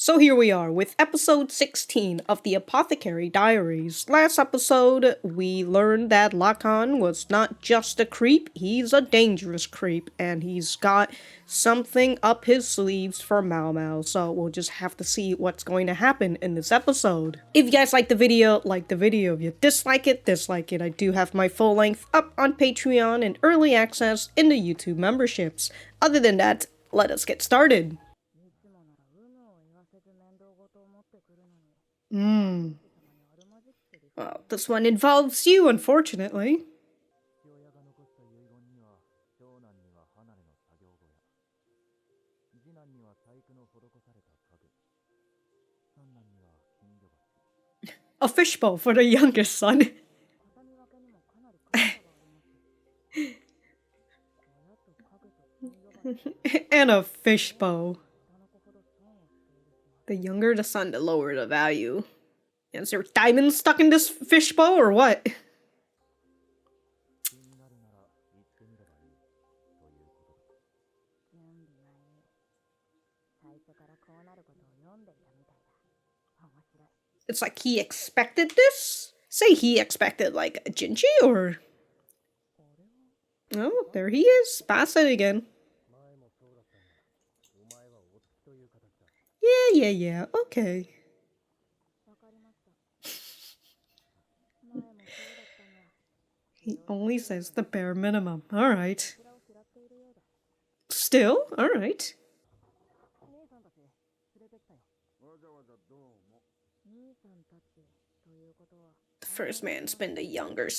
So here we are with episode 16 of the Apothecary Diaries. Last episode, we learned that Lakan was not just a creep, he's a dangerous creep, and he's got something up his sleeves for Maomao, so we'll just have to see what's going to happen in this episode. If you guys like the video, like the video. If you dislike it, dislike it. I do have my full length up on Patreon and early access in the YouTube memberships. Other than that, let us get started. Well, this one involves you, unfortunately. A fishbowl for the youngest son. And a fishbowl. The younger the son, the lower the value. Is there diamonds stuck in this fishbowl or what? It's like he expected this? Say he expected like a Jinshi or... Oh, there he is. Basen again. Yeah, okay. He only says the bare minimum. Alright. Still? Alright. The first man's been the younger.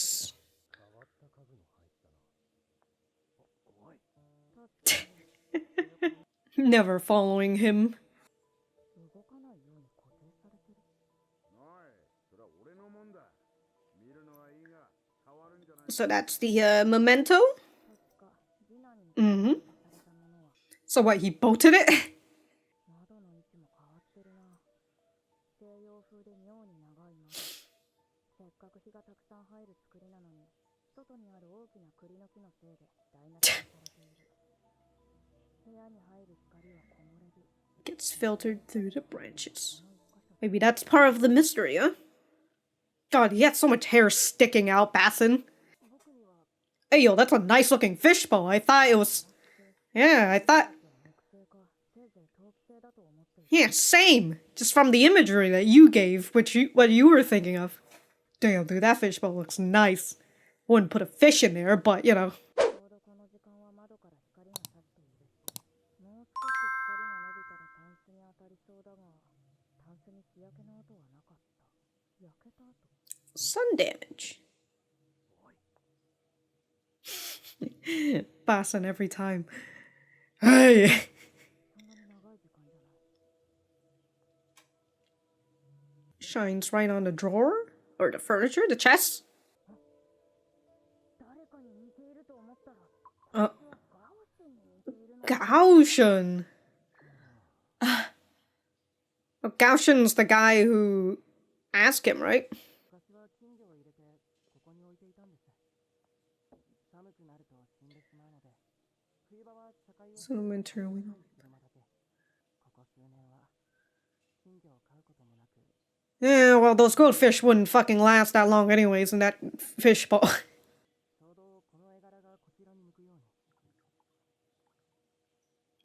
Never following him. So that's the memento? Mm-hmm. So what, he bolted it? Gets filtered through the branches. Maybe that's part of the mystery, huh? God, he had so much hair sticking out, Basen. Hey, yo, that's a nice looking fishbowl. I thought it was... Yeah, I thought... Yeah, same. Just from the imagery that you gave, what you were thinking of. Damn, dude, that fishbowl looks nice. Wouldn't put a fish in there, but, you know. Sun damage. Basen every time. Hey! Shines right on the drawer? Or the furniture? The chest? Gaoshen! Well, Gaoshen's the guy who asked him, right? Yeah, well, those goldfish wouldn't fucking last that long anyways in that fishbowl.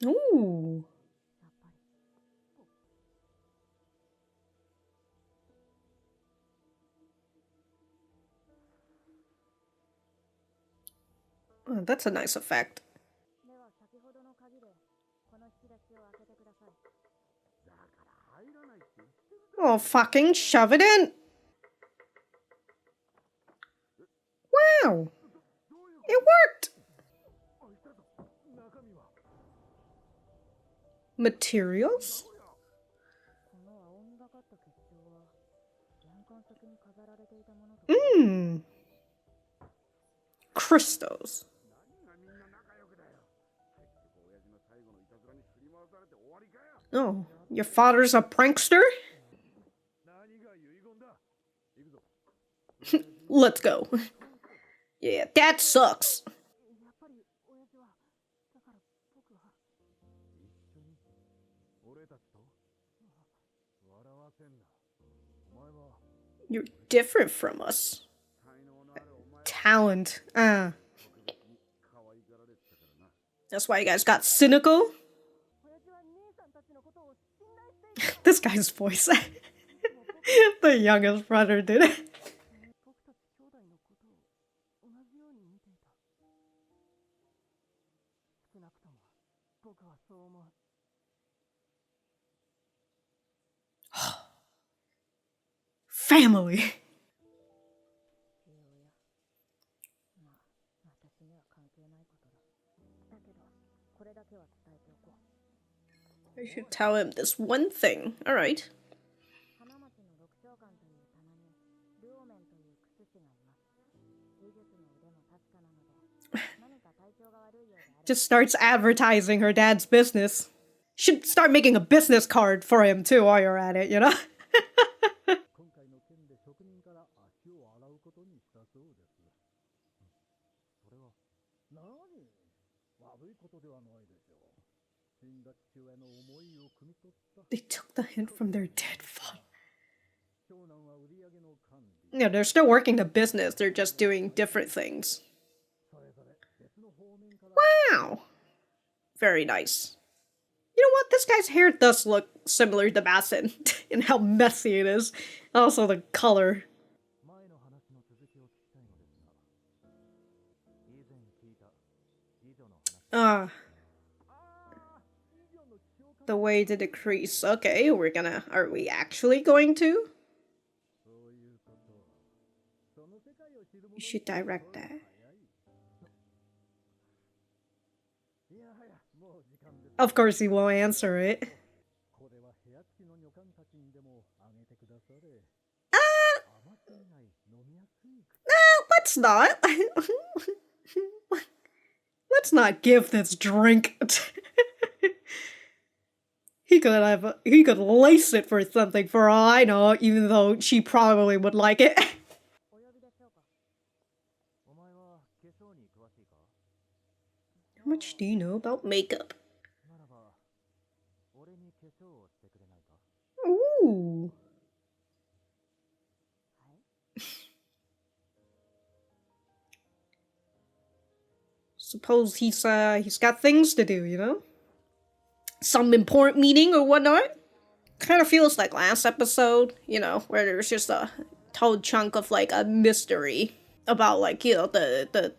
Ooh. Oh, that's a nice effect. Oh, fucking shove it in! Wow! It worked! Materials? Mmm. Crystals. Oh, your father's a prankster? Let's go. Yeah, that sucks. You're different from us. Talent. That's why you guys got cynical. This guy's voice. The youngest brother did it. Family. I should tell him this one thing. Alright. Just starts advertising her dad's business. Should start making a business card for him too while you're at it, you know? They took the hint from their dead father. Yeah, they're still working the business, they're just doing different things. Wow! Very nice. You know what? This guy's hair does look similar to Basen in how messy it is. Also the color. The way to decrease. Okay, are we actually going to? You should direct that. Of course he won't answer it. Let's not. Let's not give this drink. He could lace it for something for all I know, even though she probably would like it. How much do you know about makeup? Ooh. Suppose he's got things to do, you know? Some important meeting or whatnot. Kind of feels like last episode, you know, where there's just a whole chunk of like a mystery about like, you know, the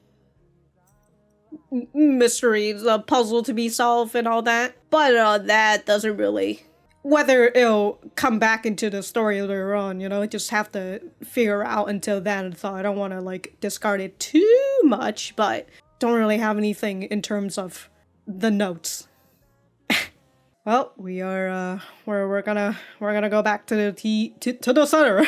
mystery, the puzzle to be solved and all that. But that doesn't really, whether it'll come back into the story later on, you know, just have to figure out until then. So I don't want to like discard it too much, but don't really have anything in terms of the notes. Well, we're gonna go back to the center.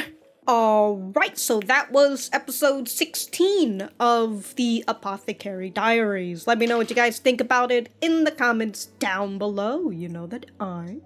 Alright, so that was episode 16 of the Apothecary Diaries. Let me know what you guys think about it in the comments down below. You know that I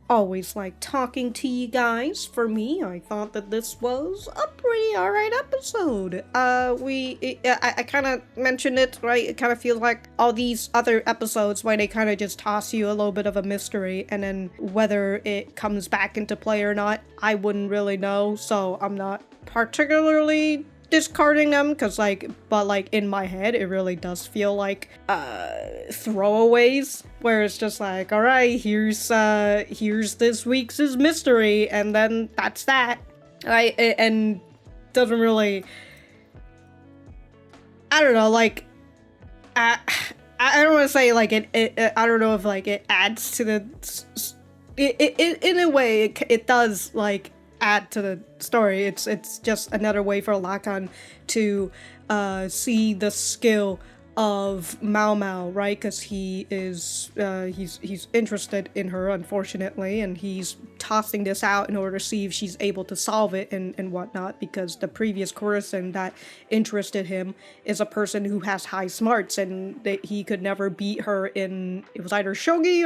always like talking to you guys. For me, I thought that this was a pretty alright episode. I kind of mentioned it, right? It kind of feels like all these other episodes where they kind of just toss you a little bit of a mystery, and then whether it comes back into play or not, I wouldn't really know, so I'm not particularly discarding them, because but in my head it really does feel like throwaways, where it's just like, all right, here's this week's mystery, and then that's that, right? And doesn't really, I don't know, like I don't want to say like it I don't know if like it adds to the in a way it does like add to the story. It's just another way for Lakan to see the skill of Maomao, right? Because he is he's interested in her, unfortunately, and he's tossing this out in order to see if she's able to solve it and whatnot, because the previous courtesan that interested him is a person who has high smarts, and that he could never beat her in, it was either shogi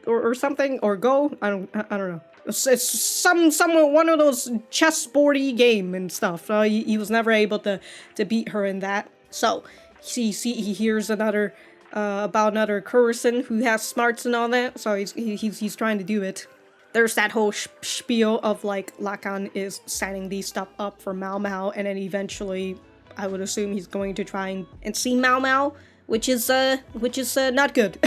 or something, or go, I don't know. It's some one of those chessboardy game and stuff. He was never able to beat her in that. So he hears another about another courtesan who has smarts and all that. So he's trying to do it. there's that whole spiel of like Lakan is setting these stuff up for Maomao, and then eventually I would assume he's going to try and see Maomao, which is not good.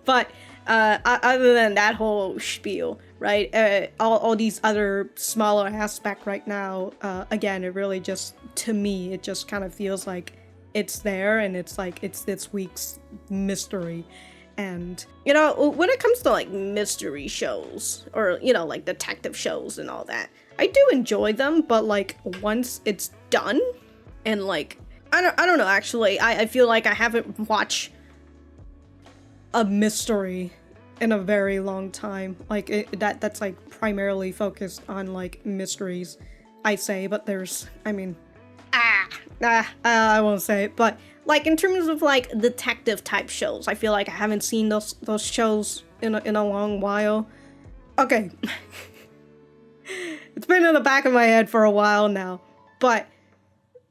But other than that whole spiel, right? All these other smaller aspects right now, again, it really just, to me, it just kind of feels like it's there, and it's like it's this week's mystery. And, you know, when it comes to like mystery shows or, you know, like detective shows and all that, I do enjoy them, but like once it's done and like, I don't know, actually, I feel like I haven't watched a mystery in a very long time. Like that's like primarily focused on like mysteries, I say, but there's, I mean, I won't say it, but like in terms of like detective type shows, I feel like I haven't seen those shows in a long while. Okay. It's been in the back of my head for a while now, but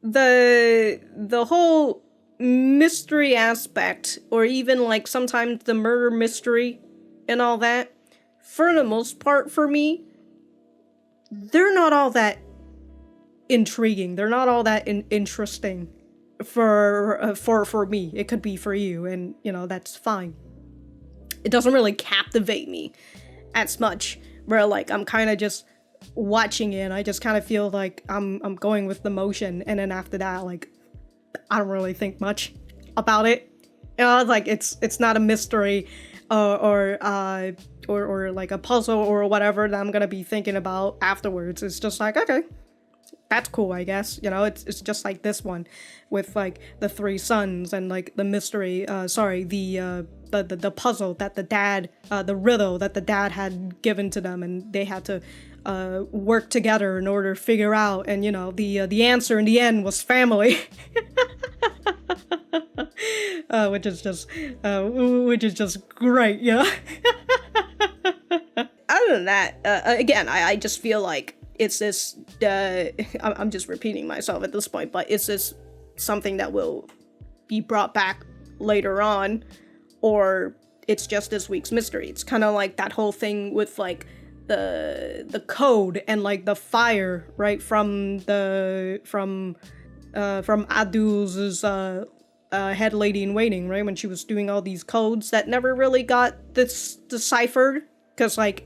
the whole mystery aspect, or even like sometimes the murder mystery and all that, for the most part for me, they're not all that intriguing. They're not all that interesting for me. It could be for you, and you know, that's fine. It doesn't really captivate me as much, where like I'm kind of just watching it and I just kind of feel like I'm going with the motion, and then after that, like I don't really think much about it. You know, like it's not a mystery or like a puzzle or whatever that I'm gonna be thinking about afterwards. It's just like, okay, that's cool, I guess. You know, it's just like this one with like the three sons and like the mystery, the puzzle that the dad, the riddle that the dad had given to them, and they had to work together in order to figure out, and you know, the answer in the end was family. Which is just great, you know. Other than that, again, I just feel like it's this, I'm just repeating myself at this point, but it's this something that will be brought back later on, or it's just this week's mystery. It's kind of like that whole thing with like the code and like the fire, right, from Adul's head lady in waiting, right, when she was doing all these codes that never really got deciphered, because like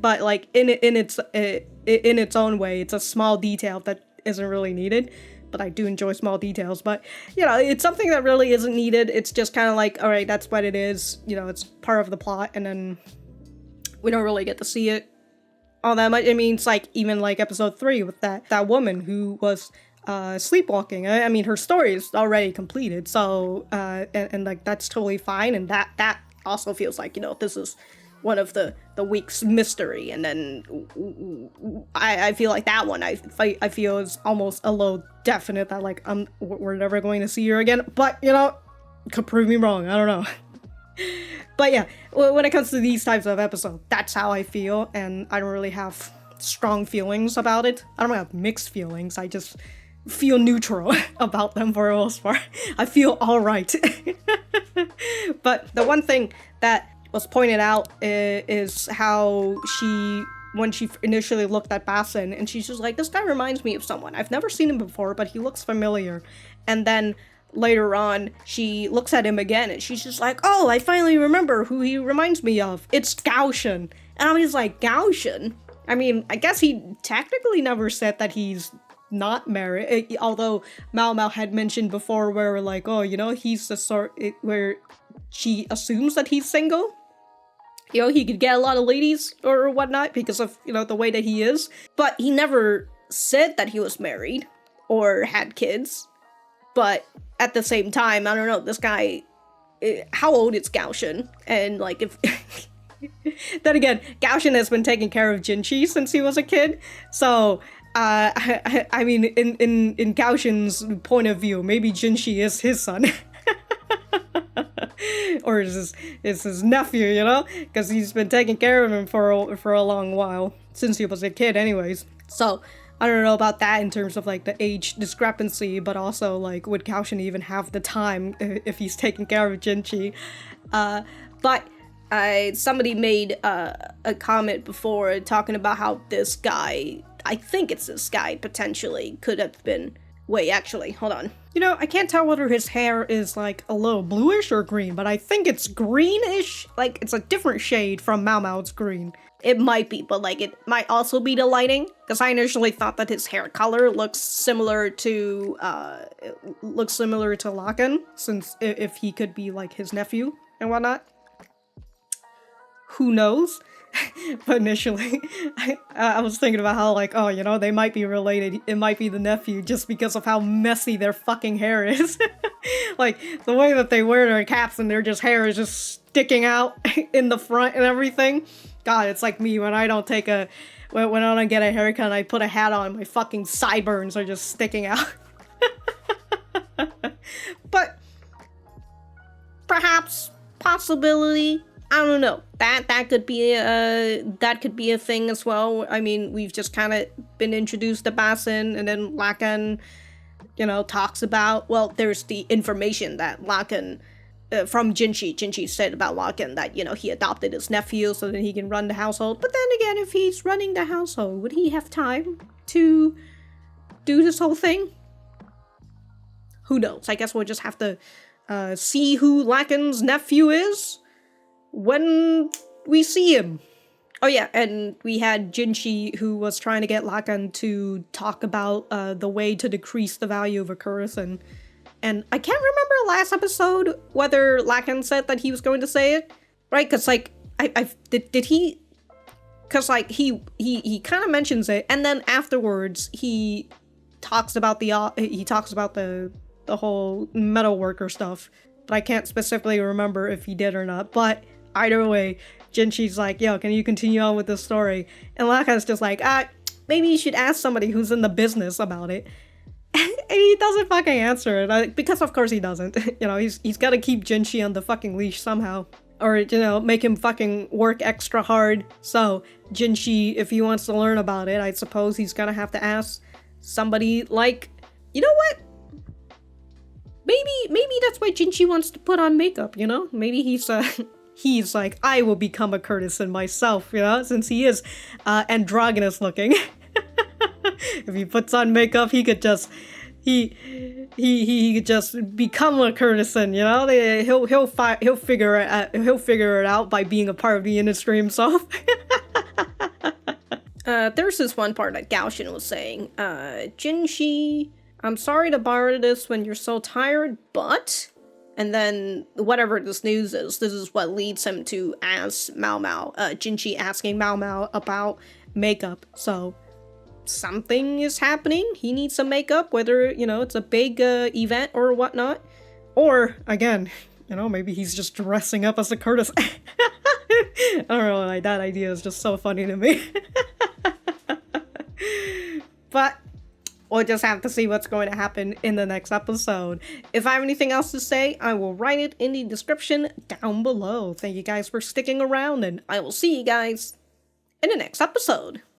but like in its own way, it's a small detail that isn't really needed. But I do enjoy small details. But you know, it's something that really isn't needed. It's just kind of like, all right, that's what it is. You know, it's part of the plot, and then we don't really get to see it all that much. I mean, it's like even like episode 3 with that woman who was sleepwalking. I mean, her story is already completed, so and like that's totally fine, and that also feels like, you know, this is one of the week's mystery. And then I feel like that one I feel is almost a little definite that like we're never going to see her again, but you know, could prove me wrong, I don't know. But yeah, when it comes to these types of episodes, that's how I feel, and I don't really have strong feelings about it. I don't have mixed feelings, I just feel neutral about them for the most part. I feel alright. But the one thing that was pointed out is how when she initially looked at Basen, and she's just like, this guy reminds me of someone. I've never seen him before, but he looks familiar. And then later on, she looks at him again, and she's just like, oh, I finally remember who he reminds me of. It's Gaoshen. And I was like, Gaoshen? I mean, I guess he technically never said that he's not married, although Maomao had mentioned before where like, oh, you know, he's the sort where she assumes that he's single. You know, he could get a lot of ladies or whatnot because of, you know, the way that he is. But he never said that he was married or had kids. But at the same time, I don't know, this guy, how old is Gaoshen? And like, if then again, Gaoshen has been taking care of Jinshi since he was a kid. So I mean, in Gaoshen's point of view, maybe Jinshi is his son. Or is his nephew, you know? Because he's been taking care of him for a long while, since he was a kid anyways. So, I don't know about that in terms of like the age discrepancy, but also like, would Gaoshen even have the time if he's taking care of Jinshi? But Somebody made a comment before talking about how this guy, I think it's this guy, potentially could have been... Wait, actually, hold on. You know, I can't tell whether his hair is like a little bluish or green, but I think it's greenish. Like, it's a different shade from Maomao's green. It might be, but like, it might also be the lighting. Because I initially thought that his hair color looks similar to Lakan, since if he could be like his nephew and whatnot. Who knows? But initially, I was thinking about how, like, oh, you know, they might be related. It might be the nephew just because of how messy their fucking hair is. Like, the way that they wear their caps and their hair is just sticking out in the front and everything. God, it's like me when I don't take when I don't get a haircut and I put a hat on, my fucking sideburns are just sticking out. But, perhaps, possibility, I don't know. That could be a thing as well. I mean, we've just kind of been introduced to Basen, and then Lakan, you know, talks about, well, there's the information that Lakan, from Jinshi. Jinshi said about Lakan that, you know, he adopted his nephew so that he can run the household. But then again, if he's running the household, would he have time to do this whole thing? Who knows? I guess we'll just have to see who Lakan's nephew is when we see him. Oh yeah, and we had Jinshi, who was trying to get Lakan to talk about the way to decrease the value of a currency. And I can't remember last episode whether Lakan said that he was going to say it, right? Because like, did he? Because like he kind of mentions it, and then afterwards he talks about the whole metalworker stuff. But I can't specifically remember if he did or not. But either way, Jinshi's like, yo, can you continue on with this story? And Lakan's just like, maybe you should ask somebody who's in the business about it. And he doesn't fucking answer it, because of course he doesn't. You know, he's gotta keep Jinshi on the fucking leash somehow. Or, you know, make him fucking work extra hard. So, Jinshi, if he wants to learn about it, I suppose he's gonna have to ask somebody like, you know what? Maybe that's why Jinshi wants to put on makeup, you know? Maybe he's like, I will become a courtesan myself, you know? Since he is androgynous looking. If he puts on makeup, he could just he could just become a courtesan, you know. He'll figure it out by being a part of the industry himself. There's this one part that Gaoshin was saying. Jinshi, I'm sorry to borrow this when you're so tired, but... And then, whatever this news is, this is what leads him to ask Maomao, Jinshi asking Maomao about makeup. So, something is happening. He needs some makeup, whether, you know, it's a big event or whatnot. Or, again, you know, maybe he's just dressing up as a Curtis. I don't know, like, that idea is just so funny to me. But... we'll just have to see what's going to happen in the next episode. If I have anything else to say, I will write it in the description down below. Thank you guys for sticking around, and I will see you guys in the next episode.